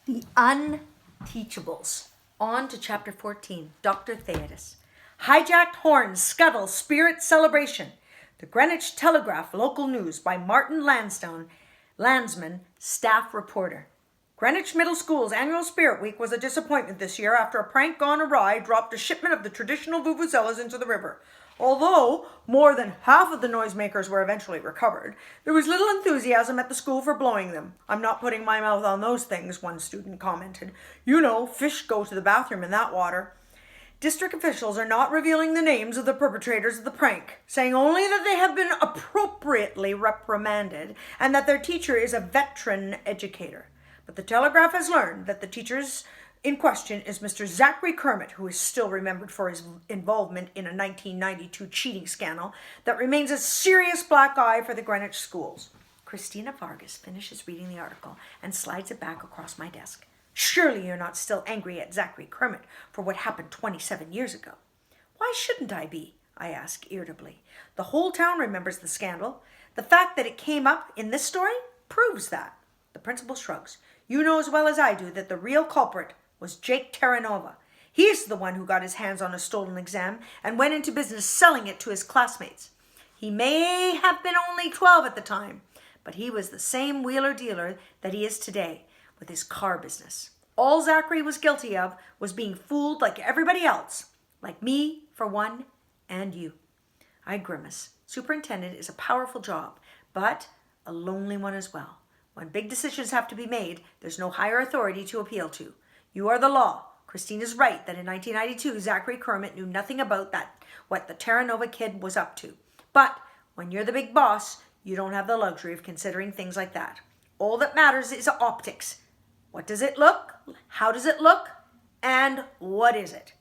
The Unteachables. On to chapter 14. Dr. Theodis. Hijacked horns scuttle spirit celebration. The Greenwich Telegraph local news by Martin Landsman, staff reporter. Greenwich Middle School's annual Spirit Week was a disappointment this year after a prank gone awry dropped a shipment of the traditional vuvuzelas into the river. Although more than half of the noisemakers were eventually recovered, there was little enthusiasm at the school for blowing them. "I'm not putting my mouth on those things," one student commented. "You know, fish go to the bathroom in that water." District officials are not revealing the names of the perpetrators of the prank, saying only that they have been appropriately reprimanded and that their teacher is a veteran educator. But the Telegraph has learned that the teachers in question is Mr. Zachary Kermit, who is still remembered for his involvement in a 1992 cheating scandal that remains a serious black eye for the Greenwich schools. Christina Vargas finishes reading the article and slides it back across my desk. "Surely you're not still angry at Zachary Kermit for what happened 27 years ago." "Why shouldn't I be?" I ask irritably. "The whole town remembers the scandal. The fact that it came up in this story proves that." The principal shrugs. "You know as well as I do that the real culprit was Jake Terranova. He's the one who got his hands on a stolen exam and went into business selling it to his classmates. He may have been only 12 at the time, but he was the same wheeler dealer that he is today with his car business. All Zachary was guilty of was being fooled like everybody else, like me, for one, and you." I grimace. Superintendent is a powerful job, but a lonely one as well. When big decisions have to be made, there's no higher authority to appeal to. You are the law. Christine is right that in 1992, Zachary Kermit knew nothing about what the Terranova kid was up to. But when you're the big boss, you don't have the luxury of considering things like that. All that matters is optics. What does it look? How does it look? And what is it?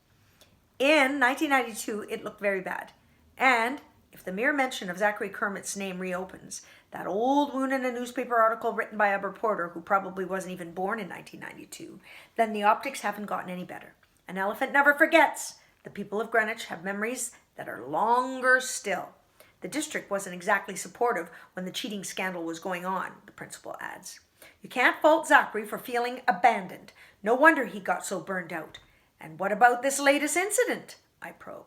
In 1992, it looked very bad. And if the mere mention of Zachary Kermit's name reopens that old wound in a newspaper article written by a reporter who probably wasn't even born in 1992, then the optics haven't gotten any better. An elephant never forgets. The people of Greenwich have memories that are longer still. The district wasn't exactly supportive when the cheating scandal was going on, the principal adds. You can't fault Zachary for feeling abandoned. No wonder he got so burned out. "And what about this latest incident?" I probe.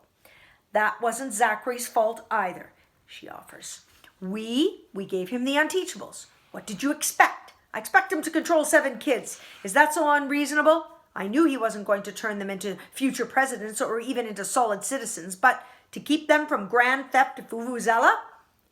"That wasn't Zachary's fault either," she offers. We gave him the Unteachables. What did you expect? I expect him to control 7 kids. Is that so unreasonable? I knew he wasn't going to turn them into future presidents or even into solid citizens, but to keep them from grand theft to vuvuzela?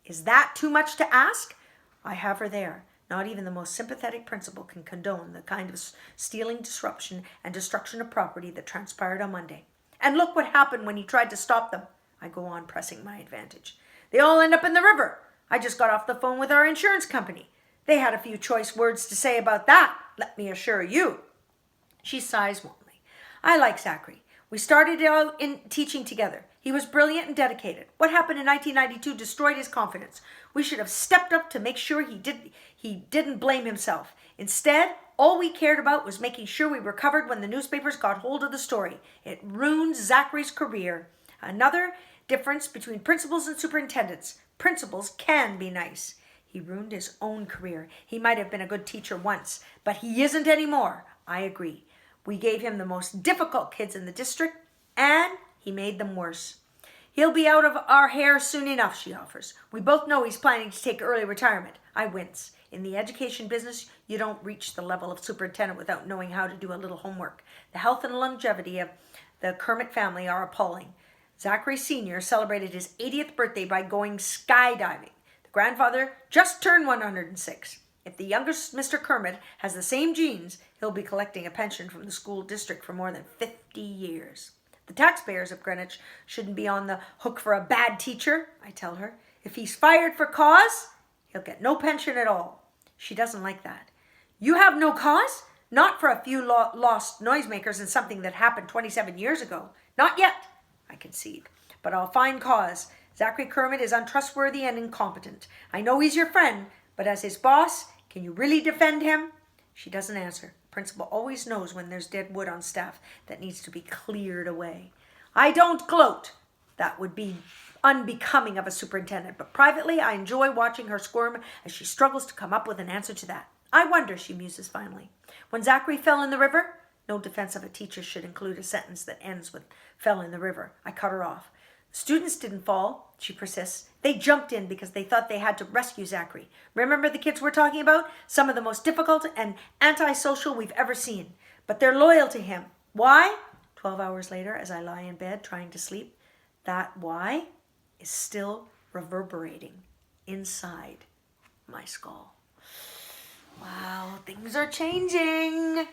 Is that too much to ask?" I have her there. Not even the most sympathetic principal can condone the kind of stealing, disruption, and destruction of property that transpired on Monday. "And look what happened when he tried to stop them," I go on, pressing my advantage. "They all end up in the river. I just got off the phone with our insurance company. They had a few choice words to say about that, let me assure you." She sighs warmly. "I like Zachary. We started out in teaching together. He was brilliant and dedicated. What happened in 1992 destroyed his confidence. We should have stepped up to make sure he didn't blame himself. Instead, all we cared about was making sure we recovered when the newspapers got hold of the story. It ruined Zachary's career. Another difference between principals and superintendents. Principals can be nice. He ruined his own career. He might have been a good teacher once, but he isn't anymore." I agree. "We gave him the most difficult kids in the district, and he made them worse." "He'll be out of our hair soon enough," she offers. "We both know he's planning to take early retirement." I wince. In the education business, you don't reach the level of superintendent without knowing how to do a little homework. The health and longevity of the Kermit family are appalling. Zachary Sr. celebrated his 80th birthday by going skydiving. The grandfather just turned 106. If the youngest Mr. Kermit has the same genes, he'll be collecting a pension from the school district for more than 50 years. The taxpayers of Greenwich shouldn't be on the hook for a bad teacher, I tell her. If he's fired for cause, he'll get no pension at all. She doesn't like that. "You have no cause? Not for a few lost noisemakers and something that happened 27 years ago. Not yet," I concede. "But I'll find cause. Zachary Kermit is untrustworthy and incompetent. I know he's your friend, but as his boss, can you really defend him?" She doesn't answer. Principal always knows when there's dead wood on staff that needs to be cleared away. I don't gloat. That would be unbecoming of a superintendent, but privately I enjoy watching her squirm as she struggles to come up with an answer to that. I wonder, she muses finally. When Zachary fell in the river, no defense of a teacher should include a sentence that ends with fell in the river. I cut her off. Students didn't fall, she persists. They jumped in because they thought they had to rescue Zachary. Remember the kids we're talking about? Some of the most difficult and antisocial we've ever seen. But they're loyal to him. Why? 12 hours later, as I lie in bed trying to sleep, that why is still reverberating inside my skull. Wow, things are changing.